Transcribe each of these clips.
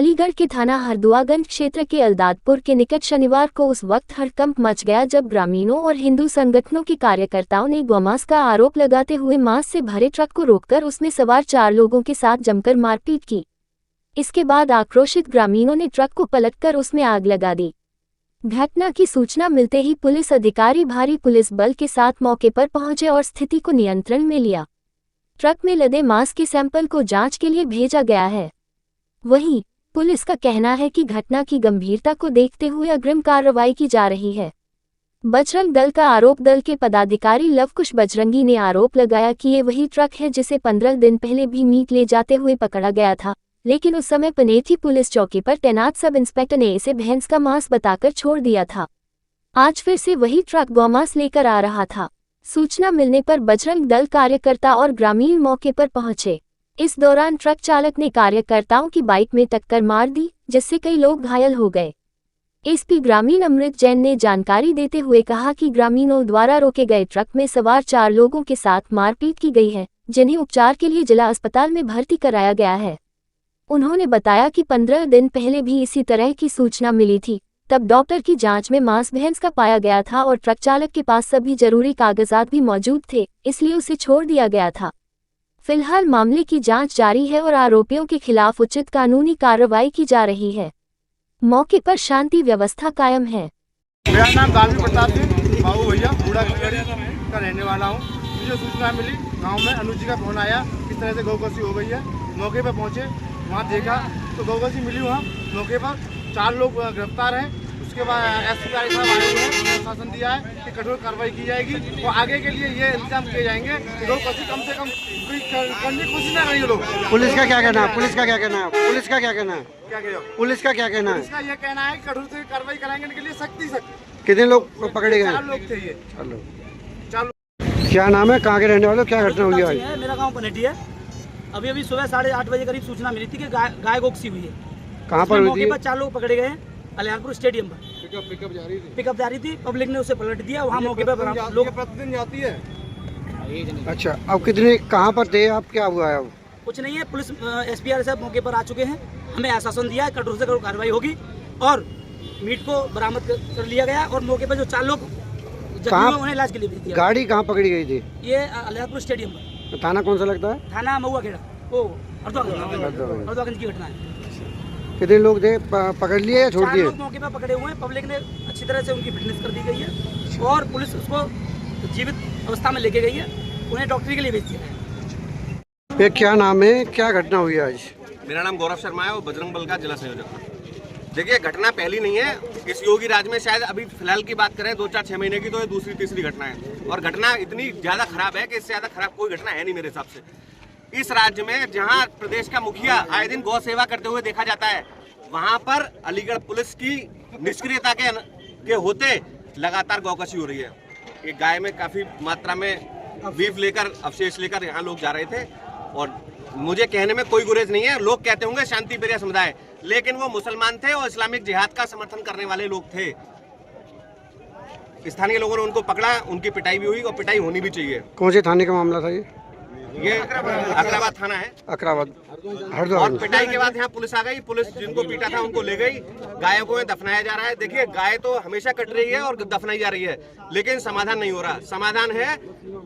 अलीगढ़ के थाना हरदुआगंज क्षेत्र के अलदादपुर के निकट शनिवार को उस वक्त हड़कंप मच गया जब ग्रामीणों और हिंदू संगठनों के कार्यकर्ताओं ने गौमांस का आरोप लगाते हुए मांस से भरे ट्रक को रोककर उसमें सवार 4 लोगों के साथ जमकर मारपीट की। इसके बाद आक्रोशित ग्रामीणों ने ट्रक को पलटकर उसमें आग लगा दी। घटना की सूचना मिलते ही पुलिस अधिकारी भारी पुलिस बल के साथ मौके पर पहुंचे और स्थिति को नियंत्रण में लिया। ट्रक में लदे मांस के सैंपल को जांच के लिए भेजा गया है। वहीं पुलिस का कहना है कि घटना की गंभीरता को देखते हुए अग्रिम कार्रवाई की जा रही है। बजरंग दल का आरोप दल के पदाधिकारी लवकुश बजरंगी ने आरोप लगाया कि ये वही ट्रक है जिसे 15 दिन पहले भी मीट ले जाते हुए पकड़ा गया था, लेकिन उस समय पनेठी पुलिस चौकी पर तैनात सब इंस्पेक्टर ने इसे भैंस का मांस बताकर छोड़ दिया था। आज फिर से वही ट्रक गौमांस लेकर आ रहा था। सूचना मिलने पर बजरंग दल कार्यकर्ता और ग्रामीण मौके पर पहुंचे। इस दौरान ट्रक चालक ने कार्यकर्ताओं की बाइक में टक्कर मार दी, जिससे कई लोग घायल हो गए। एसपी ग्रामीण अमृत जैन ने जानकारी देते हुए कहा कि ग्रामीणों द्वारा रोके गए ट्रक में सवार 4 लोगों के साथ मारपीट की गई है, जिन्हें उपचार के लिए जिला अस्पताल में भर्ती कराया गया है। उन्होंने बताया कि 15 दिन पहले भी इसी तरह की सूचना मिली थी। तब डॉक्टर की जांच में मांस भैंस का पाया गया था और ट्रक चालक के पास सभी जरूरी कागजात भी मौजूद थे, इसलिए उसे छोड़ दिया गया था। फिलहाल मामले की जांच जारी है और आरोपियों के खिलाफ उचित कानूनी कार्रवाई की जा रही है। मौके पर शांति व्यवस्था कायम है। मेरा नाम गालवी प्रताप सिंह बाबू भैया बूढ़ा का रहने वाला हूँ। मुझे सूचना मिली गांव में अनुजी का फोन आया, किस तरह से गौकसी हो गई है। मौके पर पहुँचे, वहाँ देखा तो गौकसी मिली। वहाँ मौके पर 4 लोग गिरफ्तार हैं। उसके बाद एसपी साहब आए हुए हैं, उन्होंने आश्वासन दिया है कि कठोर कार्रवाई की जाएगी और आगे के लिए ये इंतजाम किए जाएंगे कि गौकसी कम से कम करने की कोशिश ना करें लोग। पुलिस का क्या कहना है? पुलिस का क्या कहना है? पुलिस का क्या कहना है? क्या कह पुलिस का क्या कहना है? इसका ये कहना है कि कठोर से कार्रवाई कराएंगे, इनके लिए सख्ती। कितने लोग पकड़े गए? 4 लोग थे ये। चलो क्या नाम है? कहाँ के रहने वाले? क्या घटना हुई आज? मेरा गांव पनेठी है। अभी सुबह 8:30 बजे करीब सूचना मिली थी कि गाय गोकसी हुई है। कहाँ पर हुई थी? 4 लोग पकड़े गए हैं अलियारपुर स्टेडियम पर। पिकअप जा रही थी, पब्लिक ने उसे पलट दिया। वहाँ मौके पर लोग प्रतिदिन जाती है। अच्छा, अब कितने कहाँ पर थे आप? क्या हुआ है अब? कुछ नहीं है। पुलिस एसपी साहब मौके पर आ चुके हैं। हमें आश्वासन दिया है कठोर से कठोर कार्रवाई होगी और मीट को बरामद कर लिया गया और मौके पर जो 4 लोग उन्हें इलाज के लिए भेज दिया। गाड़ी कहाँ पकड़ी गई थी? ये अलियारपुर स्टेडियम पर। थाना कौन सा लगता है? थाना महुआ खेड़ा, हरदुआगंज की घटना है। कितने लोग थे? पकड़ लिए या छोड़ 4 दिए? लोग मौके पर पकड़े हुए हैं। पब्लिक ने अच्छी तरह से उनकी फिटनेस कर दी गई है और पुलिस उसको जीवित अवस्था में लेके गई है, उन्हें डॉक्टरी के लिए भेज दिया है। ये क्या नाम है? क्या घटना हुई आज? मेरा नाम गौरव शर्मा है और बजरंग बल का जिला संयोजक। देखिए, घटना पहली नहीं है इस योगी राज में। शायद अभी फिलहाल की बात करें 2-4-6 महीने की, तो ये दूसरी तीसरी घटना है और घटना इतनी ज्यादा खराब है कि इससे ज्यादा खराब कोई घटना है नहीं मेरे हिसाब से। इस राज्य में जहां प्रदेश का मुखिया आए दिन गौ सेवा करते हुए देखा जाता है, वहां पर अलीगढ़ पुलिस की निष्क्रियता के होते लगातार गौकसी हो रही है। एक गाय में काफी मात्रा में बीफ लेकर, अवशेष लेकर यहाँ लोग जा रहे थे और मुझे कहने में कोई गुरेज नहीं है। लोग कहते होंगे शांति प्रिय समुदाय, लेकिन वो मुसलमान थे और इस्लामिक जिहाद का समर्थन करने वाले लोग थे। स्थानीय लोगों ने उनको पकड़ा, उनकी पिटाई भी हुई और पिटाई होनी भी चाहिए। कौन से थाने का मामला था ये अकराबाद थाना है, अकराबाद और हरदुआगंज। पिटाई के बाद यहाँ पुलिस आ गई। पुलिस जिनको पीटा था उनको ले गई। गायों को दफनाया जा रहा है। देखिए, गाय तो हमेशा कट रही है और दफनाई जा रही है, लेकिन समाधान नहीं हो रहा। समाधान है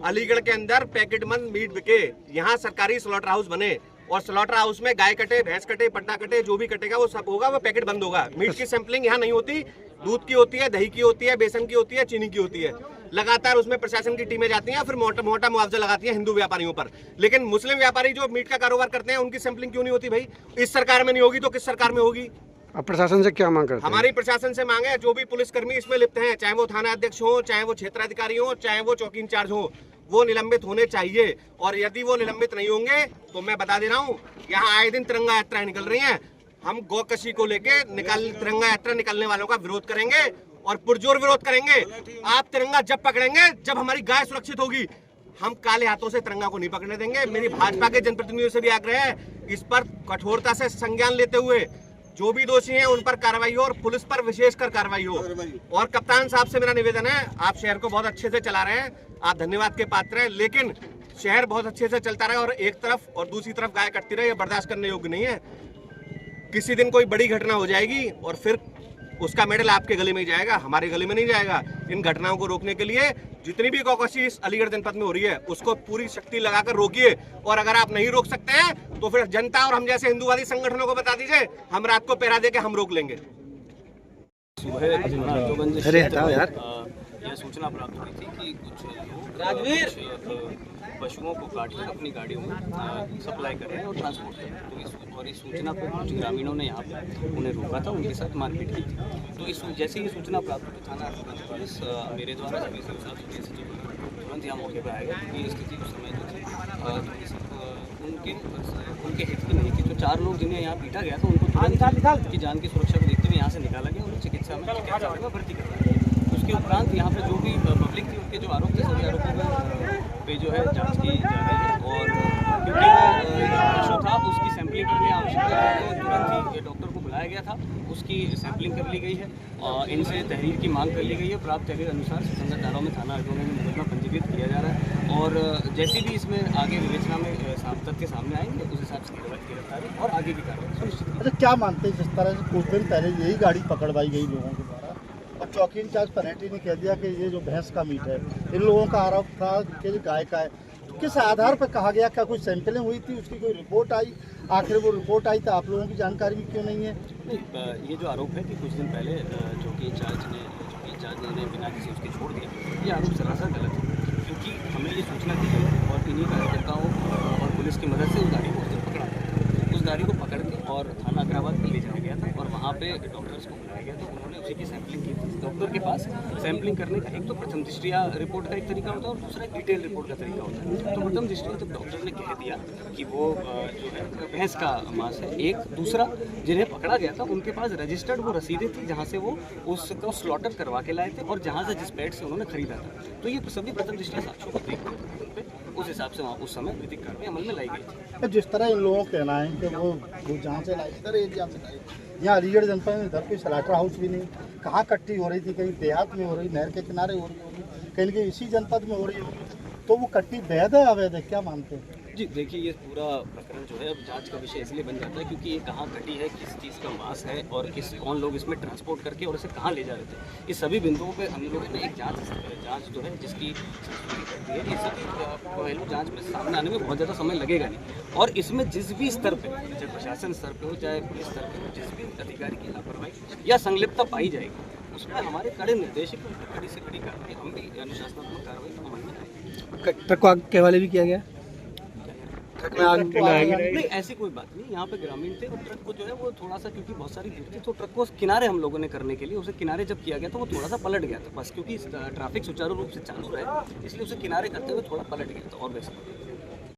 अलीगढ़ के अंदर पैकेट बंद मीट बिके, यहाँ सरकारी स्लॉटर हाउस बने और स्लॉटर हाउस में गाय कटे, भैंस कटे, पट्टा कटे, जो भी कटेगा वो सब होगा, वो पैकेट बंद होगा। मीट की सैंपलिंग यहाँ नहीं होती। दूध की होती है, दही की होती है, बेसन की होती है, चीनी की होती है। लगातार उसमें प्रशासन की टीमें जाती हैं, फिर मोटा मुआवजा लगाती हैं हिंदू व्यापारियों पर। लेकिन मुस्लिम व्यापारी जो मीट का कारोबार करते हैं, उनकी सैंपलिंग क्यों नहीं होती भाई? इस सरकार में नहीं होगी तो किस सरकार में होगी? अब प्रशासन से क्या मांग करते हैं? हमारी प्रशासन से मांग है, जो भी पुलिसकर्मी इसमें लिप्त हैं, चाहे वो थाना अध्यक्ष हो, चाहे वो क्षेत्राधिकारी हो, चाहे वो चौकी इंचार्ज हो, वो निलंबित होने चाहिए। और यदि वो निलंबित नहीं होंगे तो मैं बता दे रहा हूँ, यहाँ आए दिन तिरंगा यात्राएं निकल रही हैं। हम गौकसी को लेके तिरंगा यात्रा निकलने वालों का विरोध करेंगे और पुरजोर विरोध करेंगे। आप तिरंगा जब पकड़ेंगे जब हमारी गाय सुरक्षित होगी। हम काले हाथों से तिरंगा को नहीं पकड़ने देंगे। मेरी भाजपा के जनप्रतिनिधियों से भी आग्रह है, इस पर कठोरता से संज्ञान लेते हुए जो भी दोषी हैं उन पर कार्रवाई हो और पुलिस पर विशेषकर कार्रवाई हो। और कप्तान साहब से मेरा निवेदन है, आप शहर को बहुत अच्छे से चला रहे हैं, आप धन्यवाद के पात्र हैं, लेकिन शहर बहुत अच्छे से चलता रहे और एक तरफ और दूसरी तरफ गाय कटती रहे, ये बर्दाश्त करने योग्य नहीं है। किसी दिन कोई बड़ी घटना हो जाएगी और फिर उसका मेडल आपके गले में ही जाएगा, हमारे गले में नहीं जाएगा। इन घटनाओं को रोकने के लिए जितनी भी गौकशी इस अलीगढ़ जनपद में हो रही है उसको पूरी शक्ति लगाकर रोकिए। और अगर आप नहीं रोक सकते हैं तो फिर जनता और हम जैसे हिंदूवादी संगठनों को बता दीजिए, हम रात को पहरा देके हम रोक लेंगे। अरे हटाओ यार। यह सूचना प्राप्त हुई थी कि कुछ लोग पशुओं को काटकर अपनी गाड़ियों में सप्लाई कर रहे हैं और ट्रांसपोर्ट कर रहे हैं। तो इस सूचना पर कुछ ग्रामीणों ने यहाँ पर उन्हें रोका था, उनके साथ मारपीट की थी। तो जैसे ही सूचना प्राप्त हुई थाना पुलिस मेरे द्वारा तुरंत यहाँ मौके पर आएगा, क्योंकि स्थिति उस समय जो थी उनके हित की नहीं थी। तो 4 लोग जिन्हें यहाँ पीटा गया था उनको तुरंत की जान की सुरक्षा को देखते हुए यहाँ से निकाला गया, उन्हें चिकित्सा में भर्ती कराया गया। उसके उपरांत यहाँ पर जो भी पब्लिक थी उनके जो आरोप थे सभी आरोपों पे जो है जांच की जा रही है। और क्योंकि वो पशु था उसकी सैंपलिंग करने आवश्यकता थी, तो तुरंत ही डॉक्टर को बुलाया गया था, उसकी सैंपलिंग कर ली गई है और इनसे तहरीर की मांग कर ली गई है। प्राप्त तहरीर अनुसार सुसंगत धाराओं में थाना अड्डों में मुकदमा पंजीकृत किया जा रहा है और जैसे भी इसमें आगे विवेचना में तथ्य सामने आएंगे उस हिसाब से गिरफ्तारी और आगे की कार्रवाई सुनिश्चित। अच्छा, क्या मानते हैं जिस तरह से कुछ दिन पहले यही गाड़ी पकड़वाई गई लोगों के द्वारा और चौकी इंचार्ज परेटी ने कह दिया कि ये जो भैंस का मीट है, इन लोगों का आरोप था कि गाय का है, तो किस आधार पर कहा गया? क्या कोई सैंपलिंग हुई थी, उसकी कोई रिपोर्ट आई? आखिर वो रिपोर्ट आई तो आप लोगों की जानकारी भी क्यों नहीं है? नहीं, ये जो आरोप है कि कुछ दिन पहले चौकी इंचार्ज ने उन्हें बिना किसी उसके छोड़ दिया, ये आरोप सरासर गलत है। क्योंकि हमें ये सूचना दी गई और इन्हीं कार्यकर्ताओं और पुलिस की मदद से उस गाड़ी को उस दिन पकड़ा गया। उस गाड़ी को पकड़ के और थाना अग्राबाद में ले जाया गया था और वहाँ पे डॉक्टर्स को बुलाया गया, तो उन्होंने उसी की सैंपलिंग की थी। डॉक्टर के पास सैंपलिंग करने का एक तो प्रथम दृष्टिया रिपोर्ट का एक तरीका होता है और दूसरा डिटेल रिपोर्ट का तरीका होता है। तो प्रथम दृष्टिया तो डॉक्टर ने कह दिया कि वो जो है भैंस का मांस है। एक दूसरा जिन्हें पकड़ा गया था उनके पास रजिस्टर्ड वो रसीदें थी जहाँ से वो उसको स्लॉटर करवा के लाए थे और जहाँ से जिस पेट से उन्होंने खरीदा था। तो ये सभी प्रथम दृष्टिया साक्ष्यों को देखते हुए उस हिसाब से वहाँ उस समय विधिक कार्रवाई अमल में लाई गई थी। जिस तरह इन लोगों का कहना है कि वो जहाँ से लाई इधर एरिया से लाई, यहाँ अलीगढ़ जनपद में इधर कोई स्लाटर हाउस भी नहीं, कहाँ कट्टी हो रही थी? कहीं देहात में हो रही, नहर के किनारे हो रही होगी, कहीं इसी जनपद में हो रही होगी, तो वो कट्टी वैध है अवैध है, क्या मानते हैं? जी देखिए, ये पूरा प्रकरण जो है अब जांच का विषय इसलिए बन जाता है क्योंकि ये कहाँ कटी है, किस चीज़ का मांस है और कौन लोग इसमें ट्रांसपोर्ट करके और इसे कहाँ ले जा रहे थे। इस सभी बिंदुओं पे हम लोगों ने एक जांच जो है जिसकी करती है, ये सभी पहलू जांच में सामने आने में बहुत ज़्यादा समय लगेगा नहीं। और इसमें जिस भी स्तर पर, चाहे प्रशासन स्तर पर हो चाहे पुलिस स्तर पर हो, जिस भी अधिकारी की लापरवाही या संलिप्तता पाई जाएगी उसमें हमारे कड़े निर्देश कड़ी से कड़ी कार्रवाई, हम भी अनुशासनात्मक कार्रवाई अमल में लाएंगे। ट्रक को आग के हवाले भी किया गया? ट्रक में आग नहीं, ऐसी कोई बात नहीं। यहाँ पे ग्रामीण थे और ट्रक को जो है वो थोड़ा सा, क्योंकि बहुत सारी भीड़ थी तो ट्रक को किनारे हम लोगों ने करने के लिए उसे किनारे जब किया गया तो वो थोड़ा सा पलट गया था बस, क्योंकि ट्रैफिक सुचारू रूप से चालू रहे इसलिए उसे किनारे करते हुए थोड़ा पलट गया था और वैसे